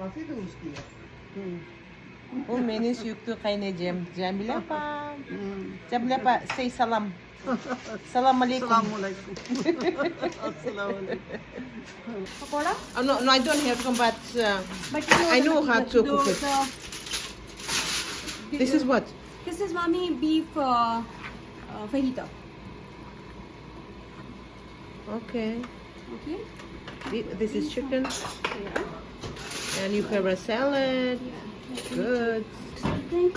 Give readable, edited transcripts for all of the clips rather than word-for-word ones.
Afiyet olsun diye. Bu menin suyuktуу кайнежем Жамиля апа. Жамиля апа, say salam. Salam alaikum. Assalamu alaikum. Assalamu alaikum. Pakora? No, I don't have some, but I know how to cook it. This is what? This is mommy beef fajita. Okay. Okay. This is chicken. Yeah. And you have a salad. Good. Okay.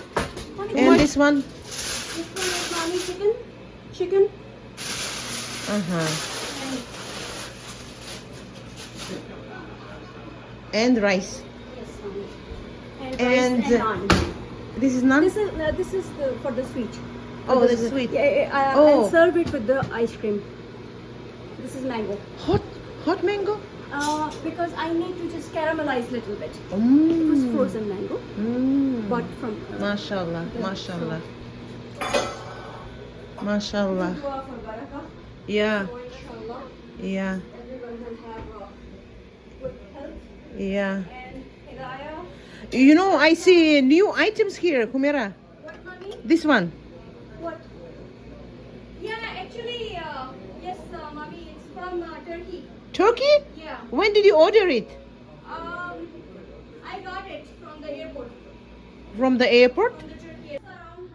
And this one? This one is mommy chicken. Chicken. Uh-huh. And rice. Yes, mommy. And rice and naan. This is naan? This is for the sweet. Oh, that's sweet. Yeah, Oh. and serve it with the ice cream. This is mango. Hot mango? Because I need to just caramelize a little bit. It was frozen mango, but from MashaAllah, MashaAllah. MashaAllah. Dua for barakah. Yeah, So inshallah, yeah, everyone will have good health yeah. and hidayah. You know, I see new items here, Humera. What, mommy? This one. What? Yeah, actually, yes, mommy, it's from Turkey. Turkey? Yeah. When did you order it? I got it from the airport. From the airport? From the Turkey. It's around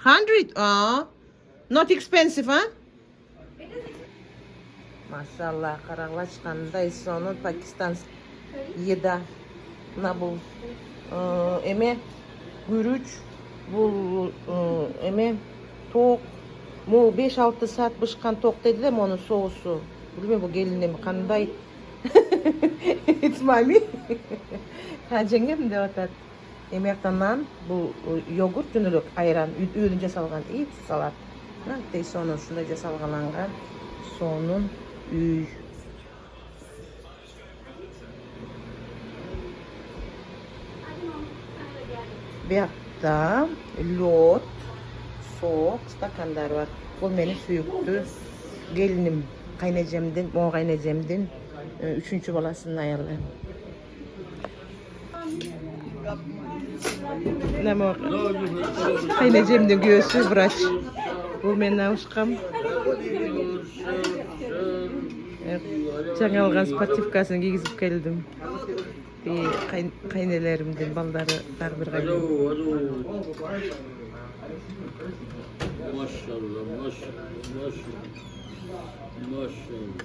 $100. 100? Oh, not expensive, huh? It is expensive. Машалла, караглач кандай сонун Пакистан еда. Мына бул эме күрүч, бул эме ток. Могу 5-6 саат бышкан ток деди да, монун соусу. Билбейм бул келиним кандай. It's mommy. Жеңем деп атат. Эмектен нан, бул йогурт күнүмдүк айран, үйдөн жасалган ит салат. Тей сонун ушундай жасалган сонун үй. Биякта лёд, сок, стакандар бар. Бул менин сүйүктүү келиним, кайнежемдин, могу кайнежемдин 3-чү баласынын аялы. Нема кайнежемдин күйөөсү врач. Бул менин абышкам. Жаңа алган спортивкасын кийгизип келдим. Кайнелеримдин балдары дар бир кайнем. Maşallah, maşallah, maşallah, maşallah,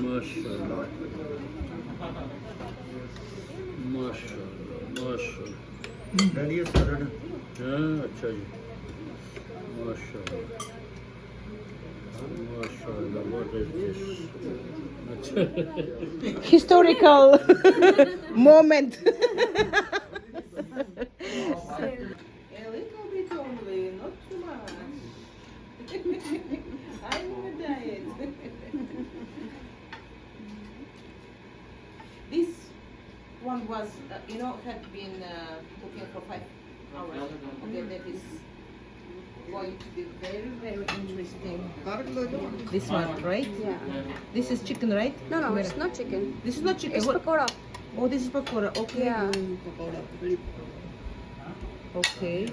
maşallah, maşallah, maşallah. Daniye sarılı. Ha, çayı. Maşallah. Maşallah, what is this? Historical moment. A little bit only, not too much. I'm on a diet. This one was, had been cooking for 5 hours. Okay, that is going to be very, very interesting. This one, right? Yeah. This is chicken, right? No, it's not chicken. This is not chicken. It's What? pakora. Oh, this is pakora. Okay. Yeah. Okay.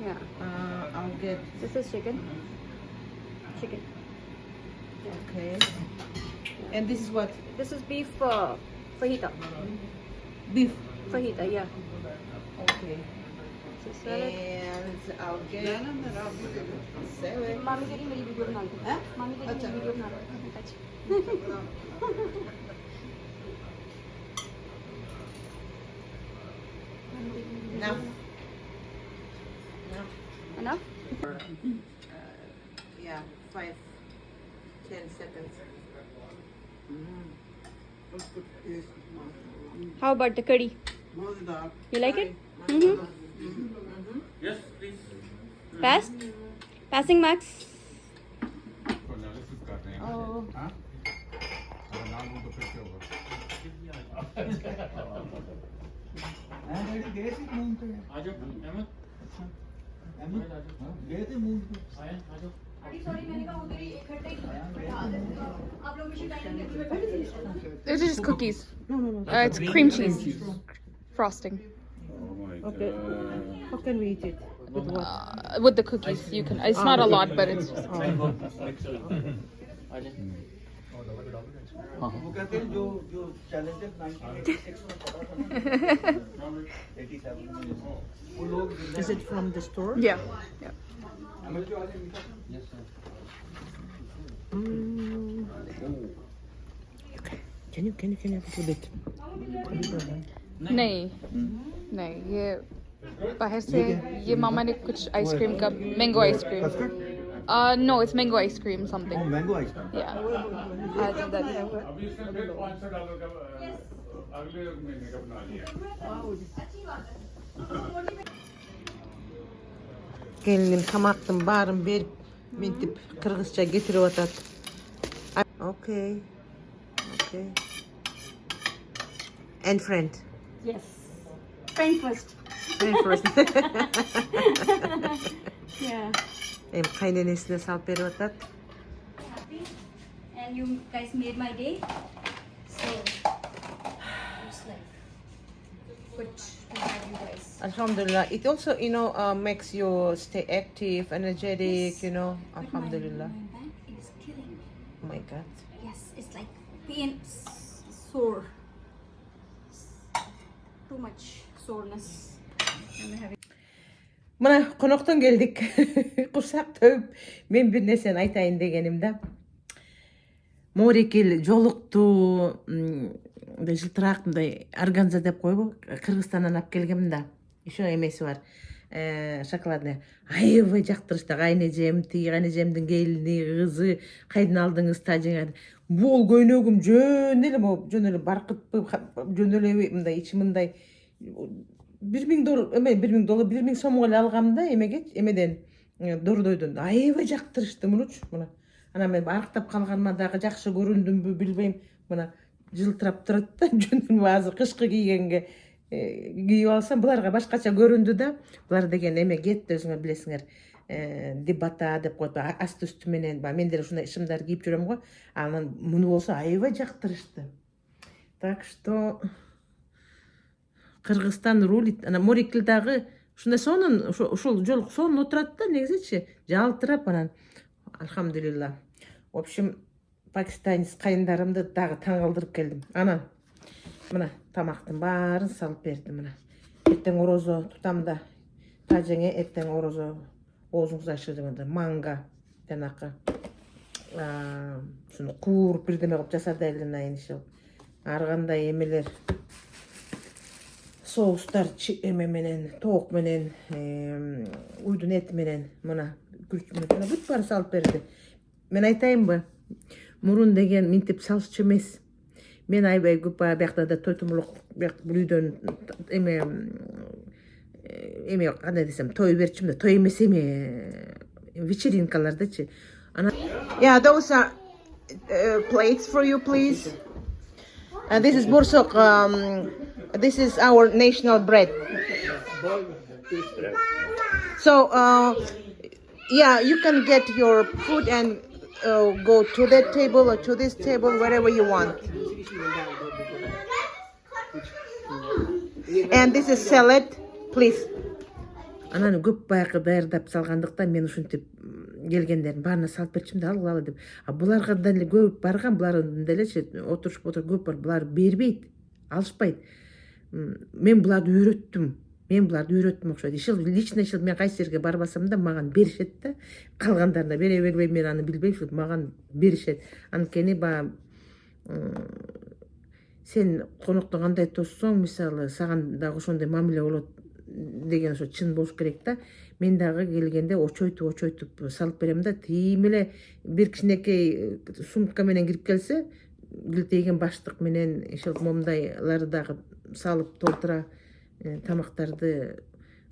Yeah. I'll get. This is chicken. Chicken. Okay. And this is what? This is beef fajita. Beef. Fajita, yeah. Okay. So salad. And I'll get. Salad. Mami के लिए मेरी video बना दो। Mami के लिए मेरी video बना दो। अच्छा। Enough. Enough? Yeah, 5-10 seconds. How about the curry? You like it? Yes, please. Pass? Passing Max? Oh. आ जाओ अहमद गए थे मून पे। आया आ जाओ Those are just cookies. No. It's cream cheese frosting. Oh my Okay. god. How can we eat it? With what? With the cookies, you can. It's not a lot, but it's just. वो कहते हैं जो challenges 1986 में पड़ा था ना 87 में वो लोग Is it from the store? Yeah. Can you have a little bit? नहीं नहीं ये बाहर से ये मामा ने कुछ आइसक्रीम का mango ice cream no it's mango ice cream something Oh, mango ice cream. yeah I think that अभी इसने फिर $500 का अगले महीने का बना लिया Gelinim tamaktın barın verip mintip Kırgızça getirip atat. Okay. And friend. Yes. Friend first. Friend first. Yeah. Hem kaynenesine salp verip atat. Happy. And you guys made my day. So it's like good to have you guys. Alhamdulillah. It also, makes you stay active, energetic, Alhamdulillah. My back is killing me. Oh my God. Yes, it's like pain, sore. Too much soreness. I'm having. Mına konoktan geldik. Kursak tövüp men bir neseni aytayın degenimde. Морекел жолуктуу жылтыраак мындай органза деп койбу Кыргызстандан алып келгем да. Еще эмеси бар. Шоколадный. Аябай жактырышты. Кайнежем, кайнежемдин келини, кызы, кайдан алдыңыз тажыңа. Бул көйнөгүм жөн эле баркытпы, жөн эле мындай ичи мындай $1000 $1000 сомго эле алгам да эмеден дордойдон. Аябай жактырышты мунучу мына. Ана мен арыктап калганыма дагы жакшы көрүндүмбү билбейм. Мына жылтырап турат да жөнүм азыр кышкы кийгенге кийип алсам буларга башкача көрүндү да. Булар деген эме кетти өзүңөр билесиңер. Дебата деп коет, асты үстү менен, мен деле ушундай ишимдар кийип жүрөм го. Анан муну болсо аябай жактырышты. Так что Кыргызстан рулит. Ана Морекилдагы ушундай ушул жол сонун отурат да негизичи, жалтырап анан Alhamdulillah. В общем, пакистанец кайындарымды дагы таң калтырып келдим. Анан мына тамактын баарын салып бердим мына. Эртең орозо тутам да. Тажеңе эртең орозо оозуңуз ачылды манга жанакы. Шуну кууруп бирдеме кылып жасады эле ишил. Ар кандай эмелер соустар эме менен, тоок менен, уйдун эти менен мына бүт баары салып берди. Мен айтайынбы, мурун деген минтип салчу эмес. Мен аябай көп биякта да той тумулук бул үйдөн эме кандай десем, той берчүм да, той эмес эме вечеринкалардачы. Yeah, those are plates for you, please. And this is borsok. This is our national bread. So, yeah, you can get your food and go to that table or to this table, wherever you want. And this is salad, please. Анан көп баягы даярдап салгандыктан мен ушинтип келгендерин баарына салып берчим да алгыла деп. А буларга деле көп барган, булардын делечи отурушуп көп бар, булар бербейт, алышпайт. Мен буларды үйрөттүм окшойт. Лично мен кайсы жерге барбасам да маган беришет да. Калгандарына бере бербейм, мен аны билбейм, маган беришет. Анткени сен конокту кандай тоссоң, мисалы, саган дагы ошондой мамиле болот деген ошо чын болуш керек да. Мен дагы келгенде очойтуп салып берем да. Тим эле бир кичинекей сумка менен кирип келсе, килтейген баштык менен ошол момундайларды дагы салып толтура тамактарды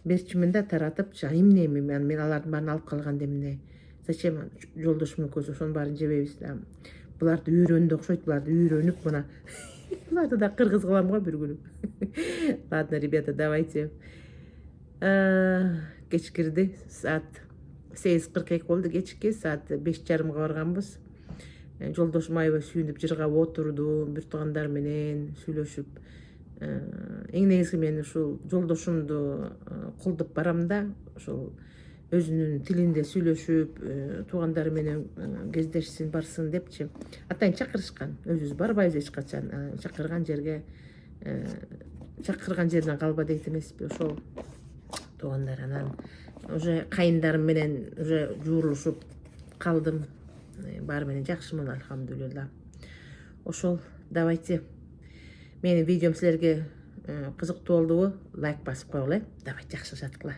берчүмүн да, таратып. Эмне мен алардын баарын алып калганда эмне? Зачем жолдошумдун көзү ошонун баарын жебейбиз да. Буларды үйрөндү окшойт, буларды үйрөнүп мына. Буларды да кыргыз кылам го бир күнү. Ладно, ребята, давайте. Кечкирди, саат 8:42 болду кечки, саат 5:30 барганбыз. Жолдошум аябай сүйүнүп жыргап отурду, бир туугандар менен сүйлөшүп. Эң негизги мен ушул жолдошумду колдоп барам да, ошол өзүнүн тилинде сүйлөшүп, туугандары менен кездешсин, барсын депчи. Атайын чакырышкан. Өзүбүз барбайбыз эч качан. Чакырган жерден калба дейт эмеспи, ошол туугандар. Анан уже кайындарым менен уже жуурулушуп калдым. Баары менен жакшымын, альхамдулилла. Ошол, давайте. Менин видеом силерге кызыктуу болдубу? Лайк басып койгула. Давайте, жакшы жаткыла.